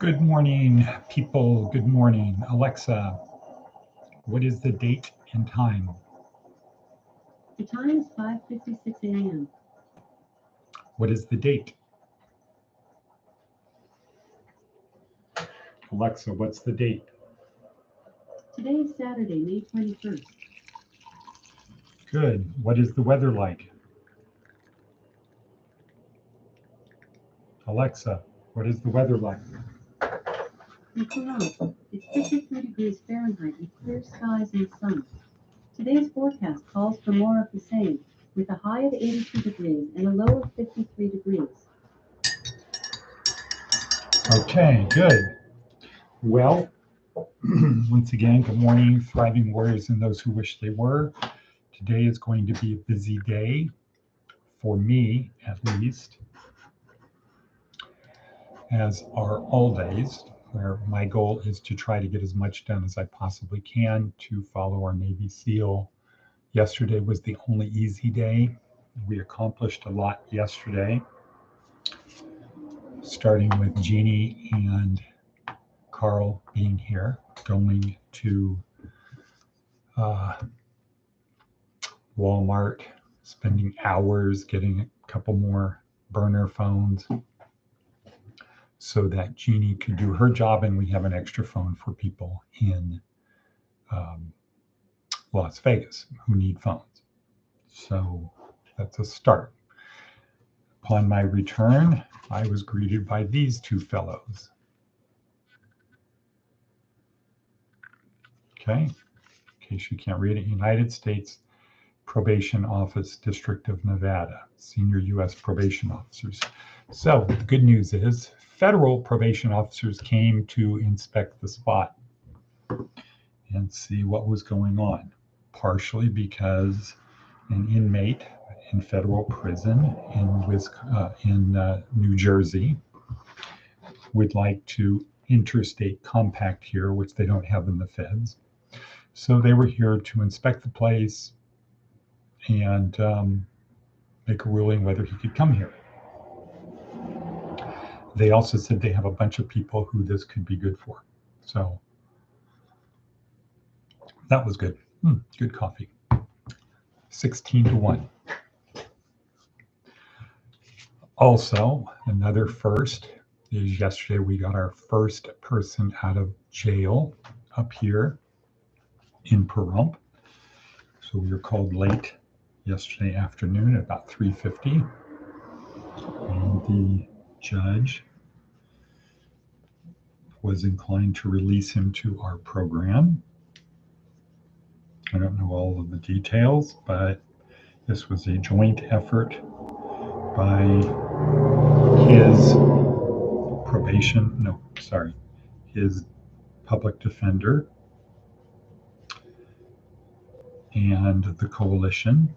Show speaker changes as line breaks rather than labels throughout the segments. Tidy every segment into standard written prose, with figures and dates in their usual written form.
Good morning, people. Good morning. Alexa, what is the date and time?
The time is 5:56 a.m.
What is the date? Alexa, what's the date?
Today is Saturday, May 21st.
Good. What is the weather like? Alexa, what is the weather like?
In Toronto, it's 53 degrees Fahrenheit with clear skies and sun. Today's forecast calls for more of the same, with a high of 82 degrees and a low of 53 degrees.
Okay, good. Well, once again, good morning, thriving warriors and those who wish they were. Today is going to be a busy day, for me at least, as are all days, where my goal is to try to get as much done as I possibly can to follow our Navy SEAL. Yesterday was the only easy day. We accomplished a lot yesterday, starting with Jeannie and Carl being here, going to Walmart, spending hours getting a couple more burner phones so that Jeannie could do her job and we have an extra phone for people in Las Vegas who need phones. So that's a start. Upon my return, I was greeted by these two fellows. Okay, in case you can't read it, United States Probation Office, District of Nevada, senior U.S. probation officers. So the good news is federal probation officers came to inspect the spot and see what was going on, partially because an inmate in federal prison in New Jersey would like to interstate compact here, which they don't have in the feds. So they were here to inspect the place and make a ruling whether he could come here. They also said they have a bunch of people who this could be good for. So that was good. Good coffee. 16-1. Also, another first is yesterday we got our first person out of jail up here in Pahrump. So we were called late yesterday afternoon at about 3:50. And the judge was inclined to release him to our program. I don't know all of the details, but this was a joint effort by his his public defender and the coalition.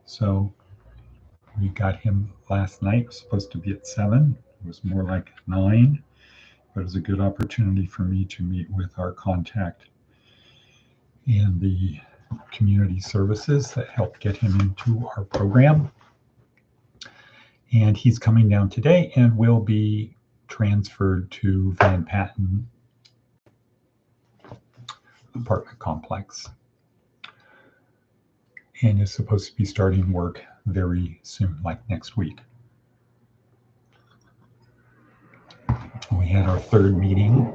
So we got him last night. It was supposed to be at 7. It was more like 9, but it was a good opportunity for me to meet with our contact in the community services that helped get him into our program. And he's coming down today and will be transferred to Van Patten apartment complex and is supposed to be starting work very soon, like next week. We had our third meeting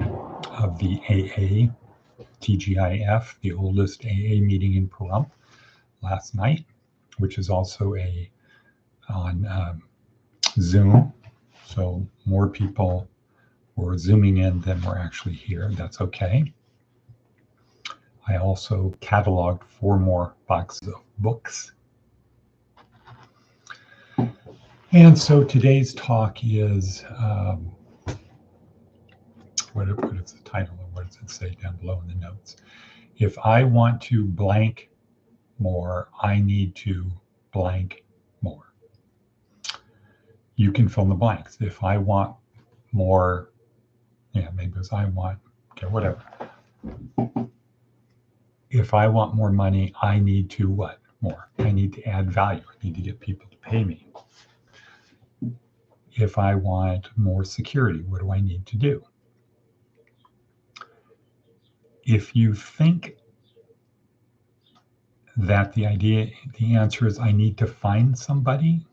of the AA TGIF, the oldest AA meeting in Pahrump, last night, which is also on Zoom. So more people were zooming in than were actually here. That's okay. I also cataloged 4 more boxes of books. And so today's talk is, what is the title and what does it say down below in the notes? If I want to blank more, I need to blank more. You can fill in the blanks. If I want more, maybe it's I want, whatever. If I want more money, I need to what? More. I need to add value. I need to get people to pay me. If I want more security, what do I need to do? If you think that the answer is I need to find somebody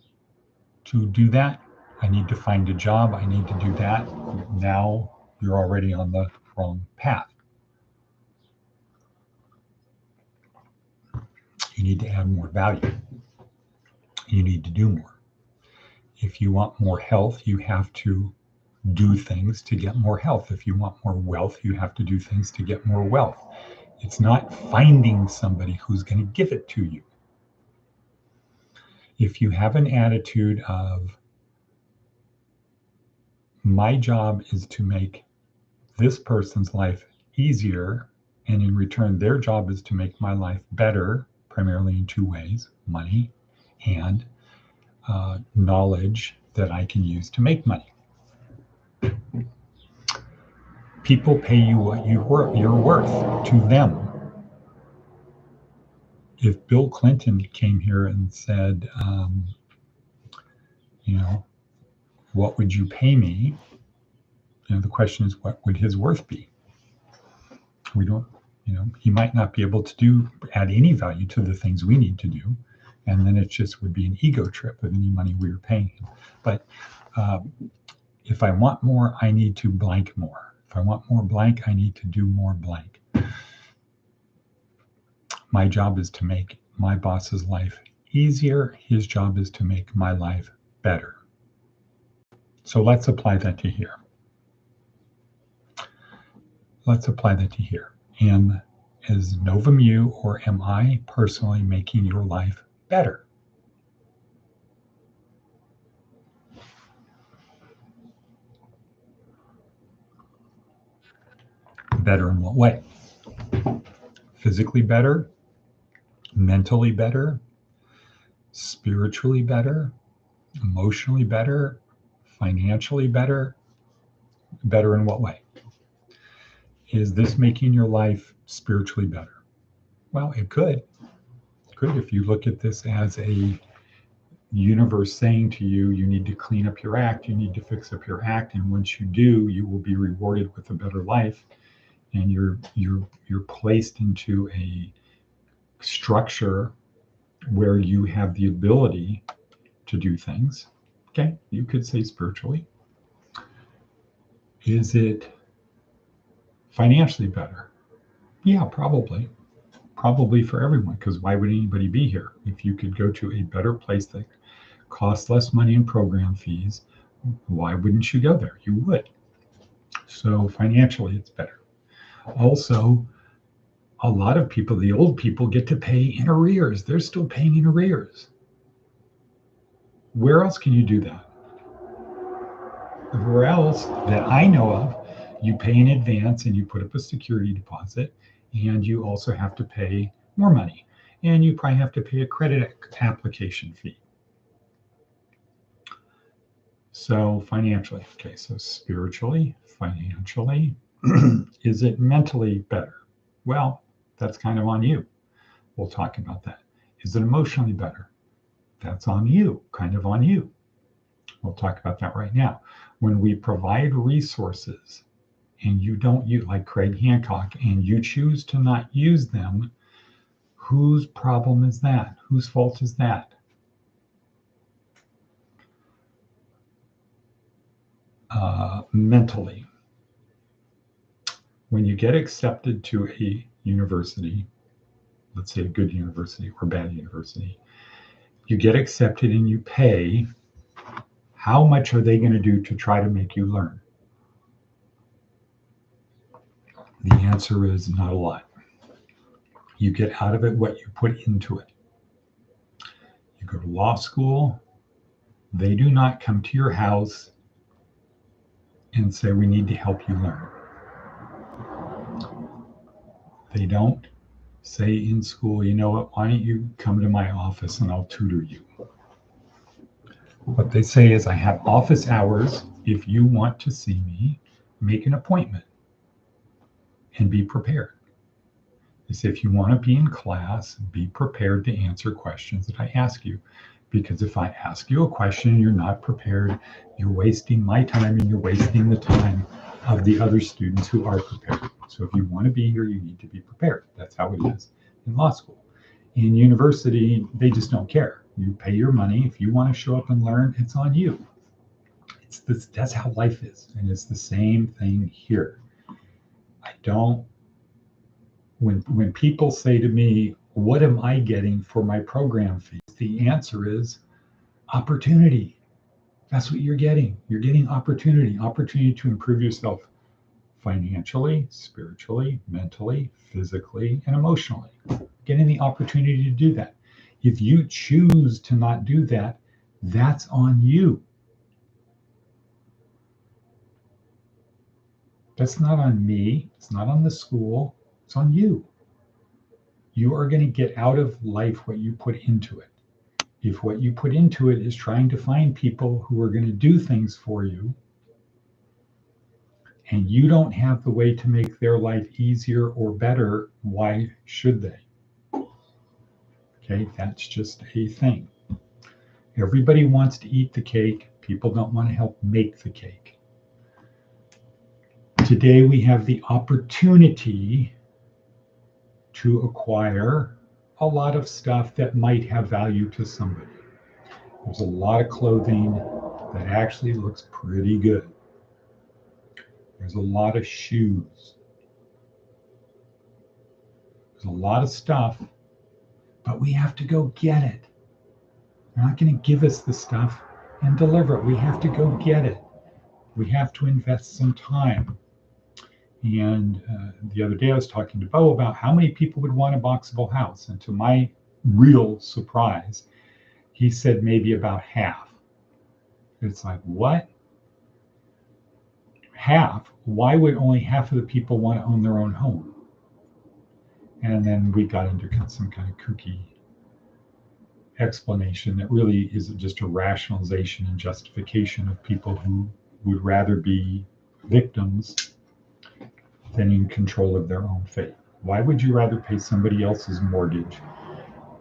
to do that, I need to find a job, I need to do that, now you're already on the wrong path. You need to add more value. You need to do more. If you want more health, you have to do things to get more health. If you want more wealth, you have to do things to get more wealth. It's not finding somebody who's going to give it to you. If you have an attitude of, my job is to make this person's life easier, and in return, their job is to make my life better, primarily in two ways: money and knowledge that I can use to make money. People pay you what you're worth to them. If Bill Clinton came here and said, what would you pay me? The question is, what would his worth be? We don't, he might not be able to add any value to the things we need to do. And then it just would be an ego trip of any money we were paying him. But if I want more, I need to blank more. If I want more blank, I need to do more blank. My job is to make my boss's life easier. His job is to make my life better. So let's apply that to here. Let's apply that to here. Is novum-u, or am I personally making your life better? Better in what way? Physically better, mentally better, spiritually better, emotionally better, financially better. Better in what way? Is this making your life spiritually better? Well, it could. If you look at this as a universe saying to you, you need to clean up your act, you need to fix up your act, and once you do, you will be rewarded with a better life, and you're placed into a structure where you have the ability to do things. Okay, you could say spiritually. Is it financially better? Yeah, probably for everyone, because why would anybody be here? If you could go to a better place that costs less money in program fees, why wouldn't you go there? You would. So financially, it's better. Also, a lot of people, the old people, get to pay in arrears. They're still paying in arrears. Where else can you do that? Where else that I know of, you pay in advance and you put up a security deposit, and you also have to pay more money, and you probably have to pay a credit application fee. So financially, okay, so spiritually, financially, is it mentally better? Well, that's kind of on you. We'll talk about that. Is it emotionally better? That's on you, kind of on you. We'll talk about that right now. When we provide resources and you don't use, like Craig Hancock, and you choose to not use them, whose problem is that? Whose fault is that? Mentally, when you get accepted to a university, let's say a good university or bad university, you get accepted and you pay. How much are they going to do to try to make you learn? The answer is not a lot. You get out of it what you put into it. You go to law school, they do not come to your house and say, we need to help you learn. They don't say in school, you know what, why don't you come to my office and I'll tutor you. What they say is, I have office hours. If you want to see me, make an appointment and be prepared. They say, if you want to be in class, be prepared to answer questions that I ask you. Because if I ask you a question and you're not prepared, you're wasting my time and you're wasting the time of the other students who are prepared. So if you want to be here, you need to be prepared. That's how it is in law school. In university, they just don't care. You pay your money. If you want to show up and learn, it's on you. That's how life is. And it's the same thing here. When people say to me, what am I getting for my program fees? The answer is opportunity. That's what you're getting. You're getting opportunity to improve yourself financially, spiritually, mentally, physically, and emotionally. Getting the opportunity to do that. If you choose to not do that, that's on you. That's not on me. It's not on the school. It's on you. You are going to get out of life what you put into it. If what you put into it is trying to find people who are going to do things for you, and you don't have the way to make their life easier or better, why should they? Okay, that's just a thing. Everybody wants to eat the cake. People don't want to help make the cake. Today we have the opportunity to acquire a lot of stuff that might have value to somebody. There's a lot of clothing that actually looks pretty good. There's a lot of shoes. There's a lot of stuff, but we have to go get it. They're not going to give us the stuff and deliver it. We have to go get it. We have to invest some time. And the other day I was talking to Bo about how many people would want a boxable house. And to my real surprise, he said maybe about half. It's like, what? Half? Why would only half of the people want to own their own home? And then we got into some kind of kooky explanation that really is just a rationalization and justification of people who would rather be victims than in control of their own fate. Why would you rather pay somebody else's mortgage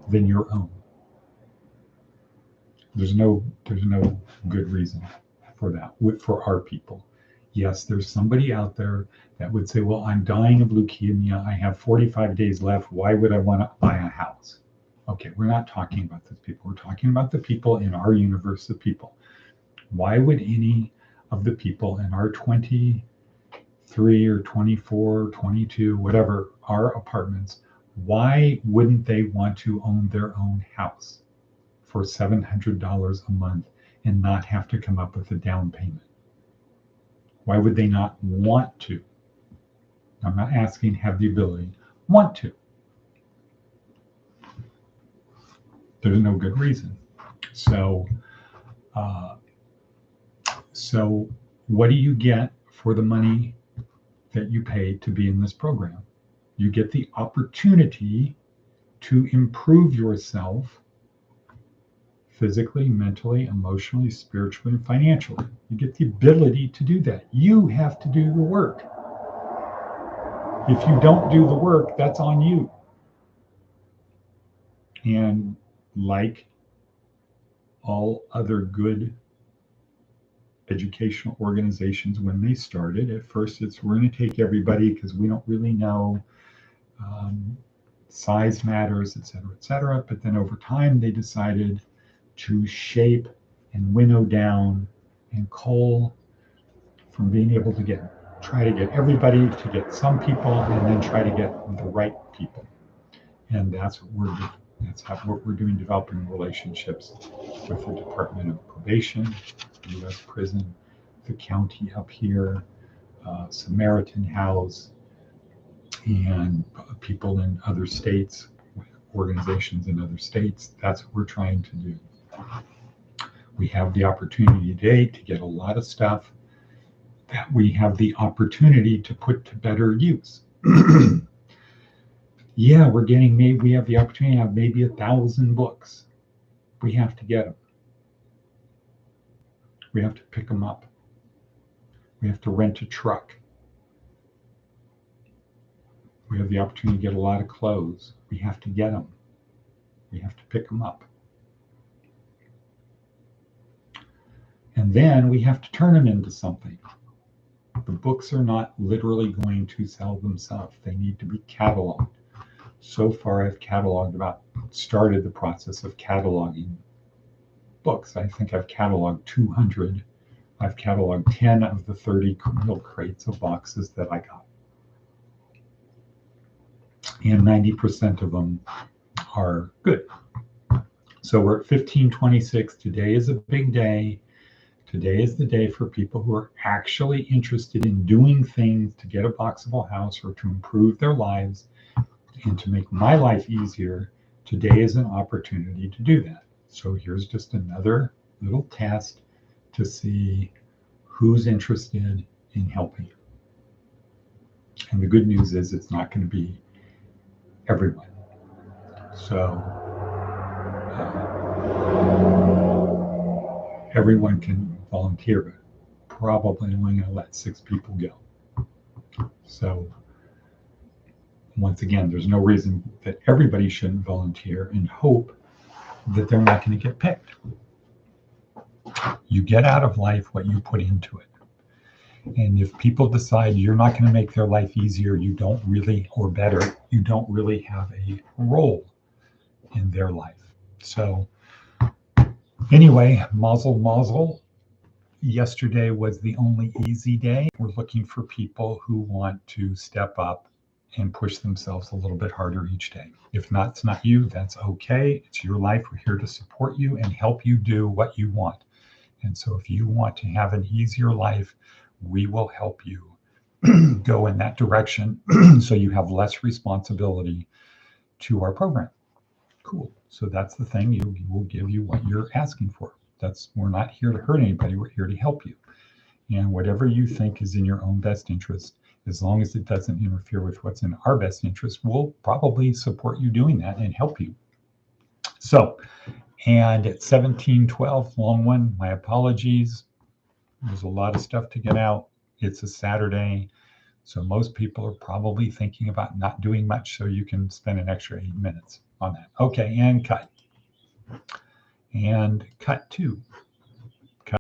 than your own? There's no good reason for that for our people. Yes, there's somebody out there that would say, well, I'm dying of leukemia. I have 45 days left. Why would I want to buy a house? Okay, we're not talking about those people. We're talking about the people in our universe of people. Why would any of the people in our 23 or 24, or 22, whatever, our apartments, why wouldn't they want to own their own house for $700 a month and not have to come up with a down payment? Why would they not want to? I'm not asking have the ability, want to. There's no good reason. So what do you get for the money that you pay to be in this program? You get the opportunity to improve yourself physically, mentally, emotionally, spiritually, and financially. You get the ability to do that. You have to do the work. If you don't do the work, that's on you. And like all other good educational organizations, when they started, at first it's we're going to take everybody because we don't really know. Size matters, et cetera, et cetera. But then over time, they decided to shape and winnow down and cull from being able to try to get everybody, to get some people, and then try to get the right people. And that's what we're doing. That's what we're doing, developing relationships with the Department of Probation, the U.S. Prison, the county up here, Samaritan House, and people in other states, organizations in other states. That's what we're trying to do. We have the opportunity today to get a lot of stuff that we have the opportunity to put to better use. Yeah, we have the opportunity to have maybe 1,000 books. We have to get them. We have to pick them up. We have to rent a truck. We have the opportunity to get a lot of clothes. We have to get them. We have to pick them up. And then we have to turn them into something. The books are not literally going to sell themselves. They need to be cataloged. So far, I've started the process of cataloging books. I think I've cataloged 200. I've cataloged 10 of the 30 milk crates of boxes that I got. And 90% of them are good. So we're at 1526. Today is a big day. Today is the day for people who are actually interested in doing things to get a boxable house or to improve their lives and to make my life easier. Today is an opportunity to do that. So here's just another little test to see who's interested in helping. And the good news is it's not going to be everyone. So everyone can volunteer, but probably only going to let 6 people go. So once again, there's no reason that everybody shouldn't volunteer and hope that they're not going to get picked. You get out of life what you put into it. And if people decide you're not going to make their life easier, you don't really, or better, you don't really have a role in their life. So anyway, mazel mazel. Yesterday was the only easy day. We're looking for people who want to step up and push themselves a little bit harder each day. If it's not you, that's okay. It's your life. We're here to support you and help you do what you want. And so if you want to have an easier life, we will help you go in that direction so you have less responsibility to our program. Cool. So that's the thing. You will give you what you're asking for. We're not here to hurt anybody. We're here to help you. And whatever you think is in your own best interest, as long as it doesn't interfere with what's in our best interest, we'll probably support you doing that and help you. So, and at 1712, long one, my apologies. There's a lot of stuff to get out. It's a Saturday. So most people are probably thinking about not doing much, so you can spend an extra 8 minutes on that. Okay, and cut. And cut 2.